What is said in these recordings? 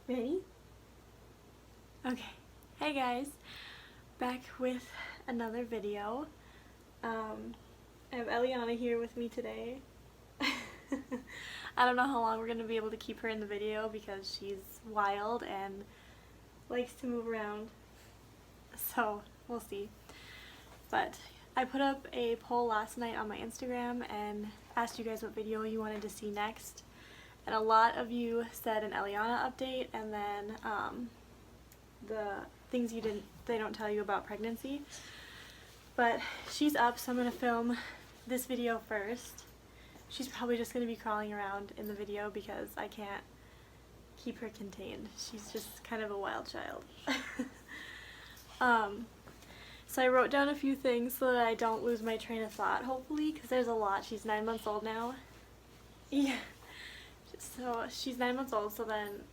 Ready? Okay. Hey guys, back with another video. I have Elianna here with me today. I don't know how long we're going to be able to keep her in the video because she's wild and likes to move around. So, we'll see. But I put up a poll last night on my Instagram and asked you guys what video you wanted to see next. And a lot of you said an Elianna update and then the things they don't tell you about pregnancy. But she's up, so I'm going to film this video first. She's probably just going to be crawling around in the video because I can't keep her contained. She's just kind of a wild child. So I wrote down a few things so that I don't lose my train of thought, hopefully, because there's a lot. She's 9 months old now. Yeah. So she's 9 months old, so then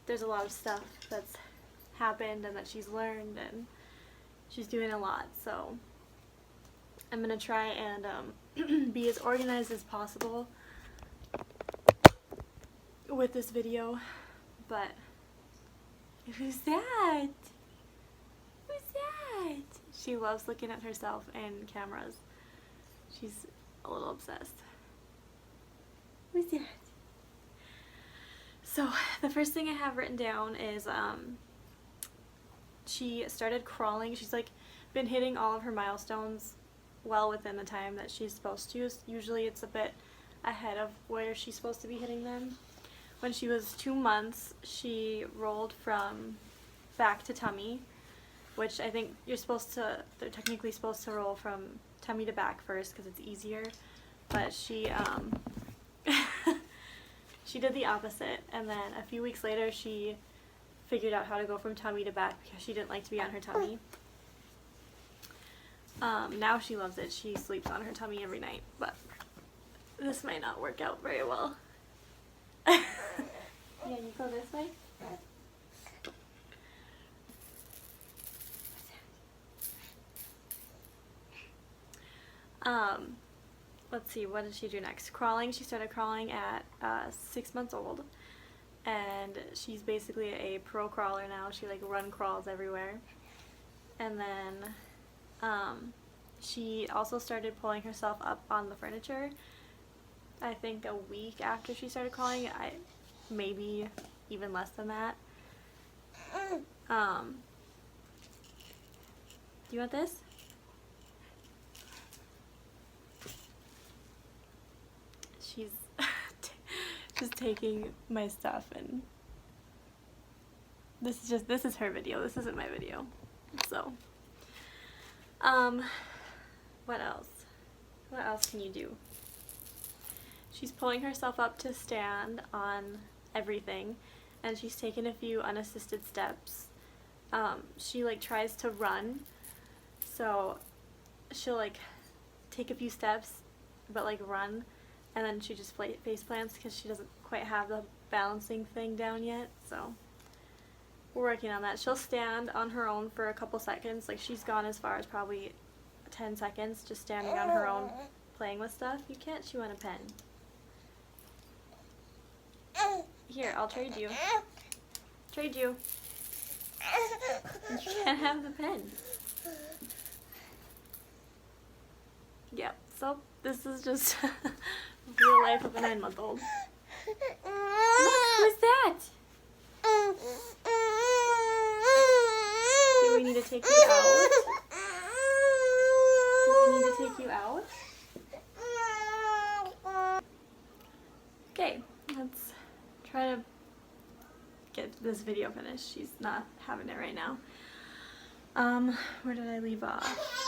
there's a lot of stuff that's happened and that she's learned, and she's doing a lot. So I'm going to try and be as organized as possible with this video. But who's that? Who's that? She loves looking at herself in cameras. She's a little obsessed. Who's that? So the first thing I have written down is she started crawling. She's like been hitting all of her milestones well within the time that she's supposed to. Usually it's a bit ahead of where she's supposed to be hitting them. When she was 2 months, she rolled from back to tummy, which I think they're technically supposed to roll from tummy to back first because it's easier, but she she did the opposite, and then a few weeks later she figured out how to go from tummy to back because she didn't like to be on her tummy. Now she loves it. She sleeps on her tummy every night, but this might not work out very well. Yeah, you go this way? Let's see, what did she do next? Crawling. She started crawling at 6 months old, and she's basically a pro crawler now. She like crawls everywhere. And then she also started pulling herself up on the furniture. I think a week after she started crawling, maybe even less than that. Do you want this? She's just taking my stuff, and this is her video. This isn't my video. So, what else? What else can you do? She's pulling herself up to stand on everything, and she's taken a few unassisted steps. She like tries to run, so she'll like take a few steps, but like run, and then she just face plants because she doesn't quite have the balancing thing down yet. So we're working on that. She'll stand on her own for a couple seconds. Like she's gone as far as probably 10 seconds just standing on her own playing with stuff. You can't chew on a pen. Here, I'll trade you. Trade you. You can't have the pen. Yep, so this is just real life of a 9-month-old. Look, who's that? Do we need to take you out? Do we need to take you out? Okay, let's try to get this video finished. She's not having it right now. Where did I leave off?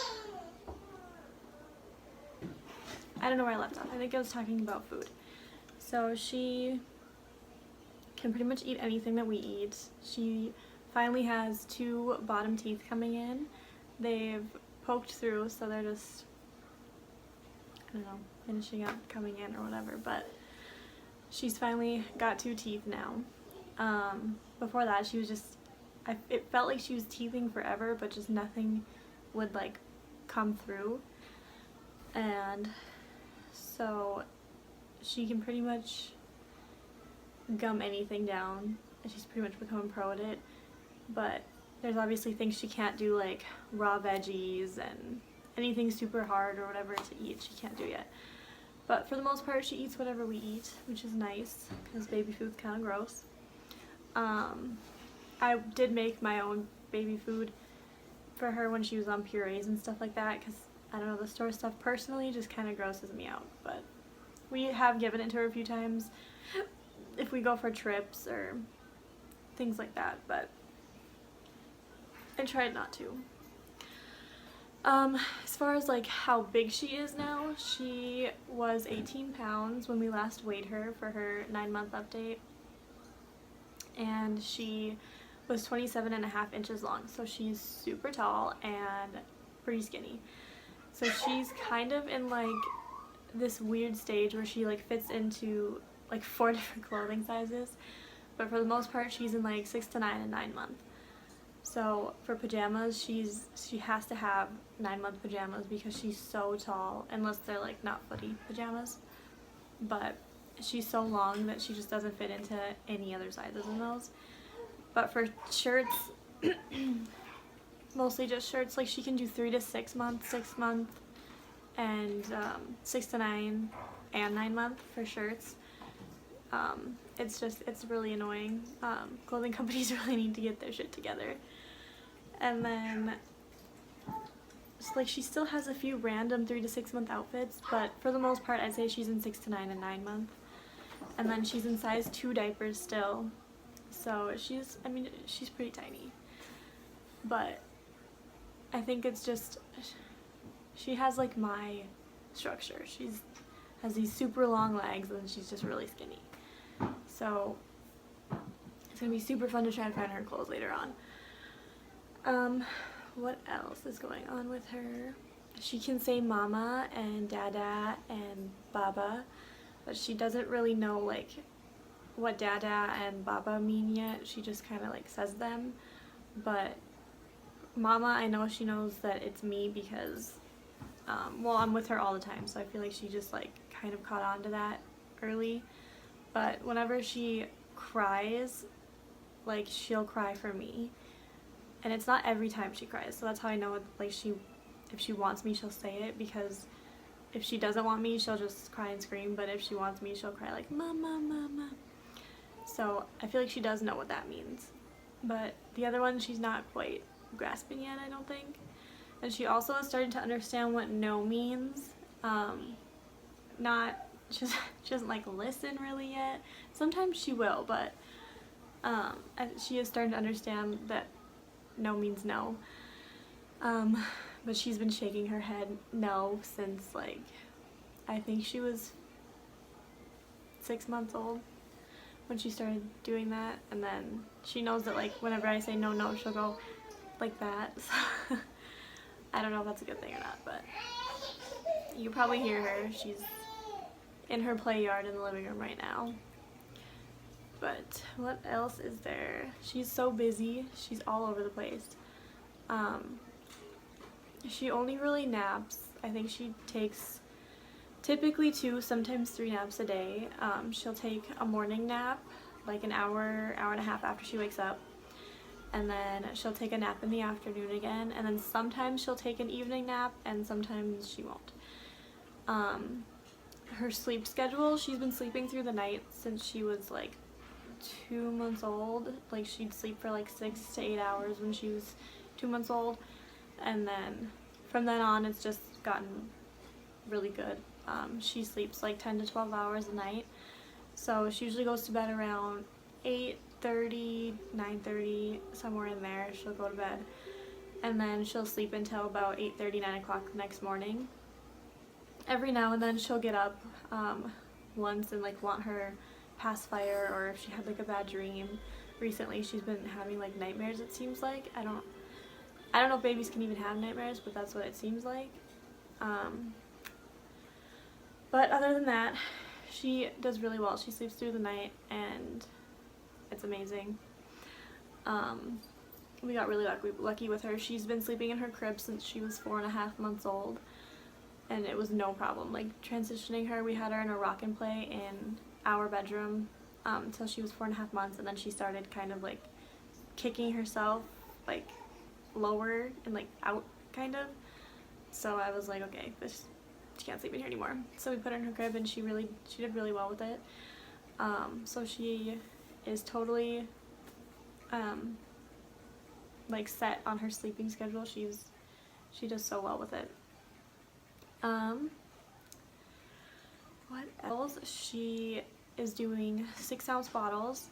I don't know where I left off. I think I was talking about food. So she can pretty much eat anything that we eat. She finally has 2 bottom teeth coming in. They've poked through, so they're just, I don't know, finishing up coming in or whatever, but she's finally got 2 teeth now. Before that she was just, it felt like she was teething forever, but just nothing would like come through. And so she can pretty much gum anything down, and she's pretty much become a pro at it. But there's obviously things she can't do, like raw veggies and anything super hard or whatever to eat she can't do yet. But for the most part she eats whatever we eat, which is nice because baby food's kind of gross. I did make my own baby food for her when she was on purees and stuff like that, because I don't know, the store stuff personally just kind of grosses me out. But we have given it to her a few times if we go for trips or things like that, but I tried not to. As far as like how big she is now, she was 18 pounds when we last weighed her for her 9-month update, and she was 27.5 inches long, so she's super tall and pretty skinny. So she's kind of in like this weird stage where she like fits into like 4 different clothing sizes, but for the most part she's in like 6 to 9 and 9-month. So for pajamas, she has to have 9-month pajamas because she's so tall, unless they're like not footy pajamas. But she's so long that she just doesn't fit into any other sizes in those. But for shirts, mostly just shirts, like she can do 3 to 6 months, 6 month, and 6 to 9 and 9-month for shirts. It's really annoying. Clothing companies really need to get their shit together. And then, like, she still has a few random 3 to 6 month outfits, but for the most part I'd say she's in 6 to 9 and 9-month. And then she's in size 2 diapers still, so she's pretty tiny. But I think it's just, she has like my structure. She's has these super long legs and she's just really skinny. So it's gonna be super fun to try and find her clothes later on. What else is going on with her? She can say mama and dada and baba, but she doesn't really know like what dada and baba mean yet. She just kind of like says them. But mama, I know she knows that it's me because well, I'm with her all the time, so I feel like she just like kind of caught on to that early. But whenever she cries, like she'll cry for me, and it's not every time she cries, so that's how I know like if she wants me, she'll say it, because if she doesn't want me, she'll just cry and scream, but if she wants me, she'll cry like mama, mama. So I feel like she does know what that means, but the other one she's not quite grasping yet, I don't think. And she also has started to understand what no means. She doesn't like listen really yet. Sometimes she will, but she is starting to understand that no means no. But she's been shaking her head no since like, I think she was 6 months old when she started doing that. And then she knows that like whenever I say no, no, she'll go like that. So I don't know if that's a good thing or not, but you probably hear her. She's in her play yard in the living room right now. But what else is there? She's so busy. She's all over the place. She only really naps. I think she takes typically 2, sometimes 3 naps a day. She'll take a morning nap, like an hour, hour and a half after she wakes up. And then she'll take a nap in the afternoon again. And then sometimes she'll take an evening nap, and sometimes she won't. Her sleep schedule, she's been sleeping through the night since she was like 2 months old. Like she'd sleep for like 6 to 8 hours when she was 2 months old, and then from then on it's just gotten really good. She sleeps like 10 to 12 hours a night, so she usually goes to bed around 8:30, 9:30, somewhere in there. She'll go to bed, and then she'll sleep until about 8:30, 9 o'clock the next morning. Every now and then she'll get up once and like want her pacifier, or if she had like a bad dream. Recently she's been having like nightmares, it seems like. I don't know if babies can even have nightmares, but that's what it seems like. But other than that, she does really well. She sleeps through the night and it's amazing. We got really lucky with her. She's been sleeping in her crib since she was 4.5 months old, and it was no problem. Like transitioning her, we had her in a rock and play in our bedroom until she was 4.5 months, and then she started kind of like kicking herself like lower and like out kind of. So I was like, okay, she can't sleep in here anymore. So we put her in her crib, and she did really well with it. So she is totally like set on her sleeping schedule. She does so well with it. What else? She is doing 6-ounce bottles.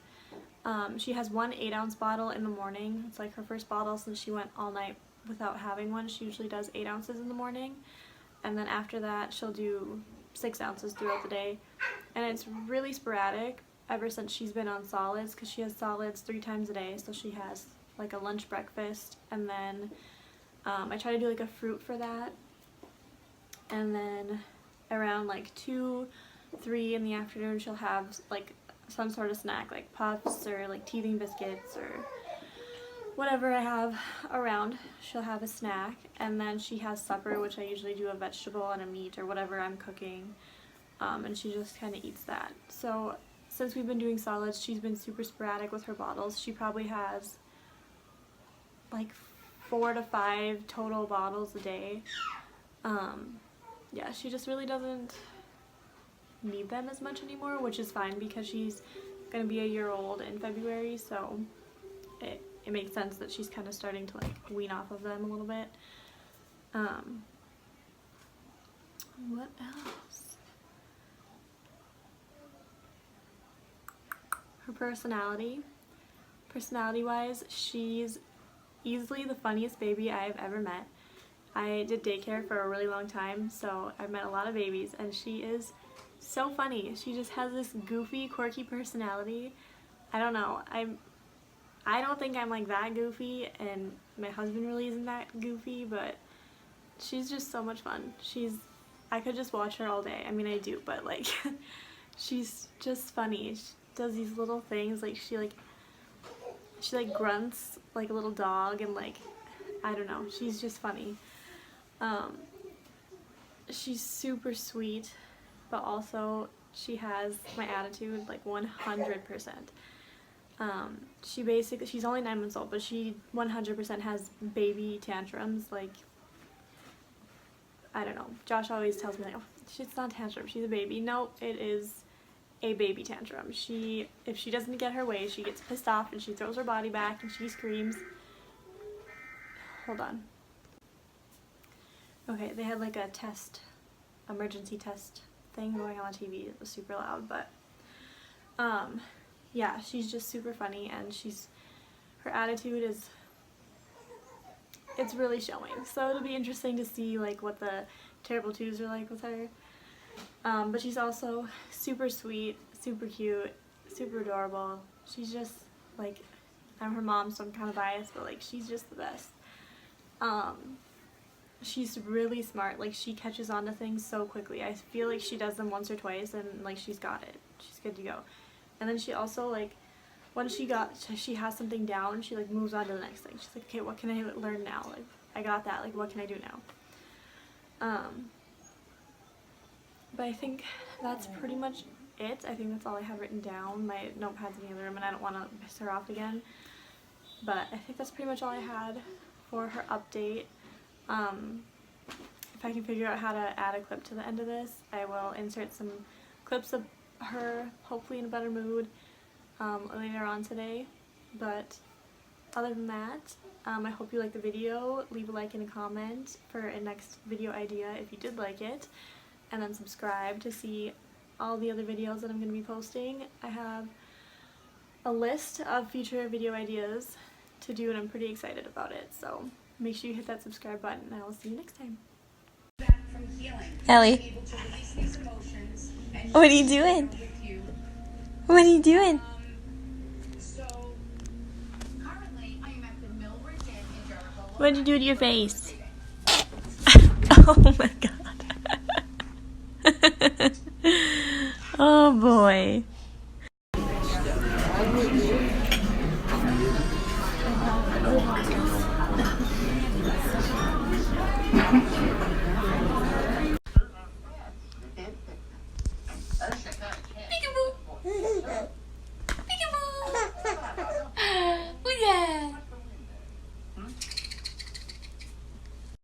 She has one 8-ounce bottle in the morning. It's like her first bottle since she went all night without having one. She usually does 8 ounces in the morning, and then after that she'll do 6 ounces throughout the day. And it's really sporadic ever since she's been on solids, because she has solids 3 times a day. So she has like a lunch, breakfast, and then I try to do like a fruit for that, and then around like 2, 3 in the afternoon she'll have like some sort of snack, like puffs or like teething biscuits or whatever I have around. She'll have a snack, and then she has supper, which I usually do a vegetable and a meat or whatever I'm cooking, and she just kind of eats that. So since we've been doing solids, she's been super sporadic with her bottles. She probably has like 4 to 5 total bottles a day. Yeah, she just really doesn't need them as much anymore, which is fine because she's gonna be a year old in February, so it makes sense that she's kind of starting to like wean off of them a little bit. What else? Her personality-wise, she's easily the funniest baby I've ever met. I did daycare for a really long time, so I've met a lot of babies, and she is so funny. She just has this goofy, quirky personality. I don't know. I don't think I'm like that goofy, and my husband really isn't that goofy, but she's just so much fun. I could just watch her all day. I mean, I do, but like she's just funny. She does these little things, like she grunts like a little dog, and like I don't know, she's just funny. She's super sweet, but also she has my attitude like 100%. She's only 9 months old, but she 100% has baby tantrums. Like, I don't know, Josh always tells me like, oh, it's not a tantrum, she's a baby. No, it is a baby tantrum. If she doesn't get her way, she gets pissed off and she throws her body back and she screams. Hold on. Okay, they had like a emergency test thing going on TV. It was super loud, but yeah, she's just super funny, and her attitude it's really showing. So it'll be interesting to see like what the terrible twos are like with her. But she's also super sweet, super cute, super adorable. She's just like, I'm her mom, so I'm kind of biased, but like she's just the best. She's really smart. Like, she catches on to things so quickly. I feel like she does them once or twice and like she's got it. She's good to go. And then she also like, when she has something down, she like moves on to the next thing. She's like, okay, what can I learn now? Like, I got that. Like, what can I do now? But I think that's pretty much it. I think that's all I have written down. My notepad's in the other room, and I don't want to piss her off again. But I think that's pretty much all I had for her update. If I can figure out how to add a clip to the end of this, I will insert some clips of her, hopefully in a better mood, later on today. But other than that, I hope you liked the video. Leave a like and a comment for a next video idea if you did like it, and then subscribe to see all the other videos that I'm going to be posting. I have a list of future video ideas to do, and I'm pretty excited about it, so make sure you hit that subscribe button, and I will see you next time. Ellie, what are you doing? What are you doing? What did you do to your face? Oh my god. Oh boy.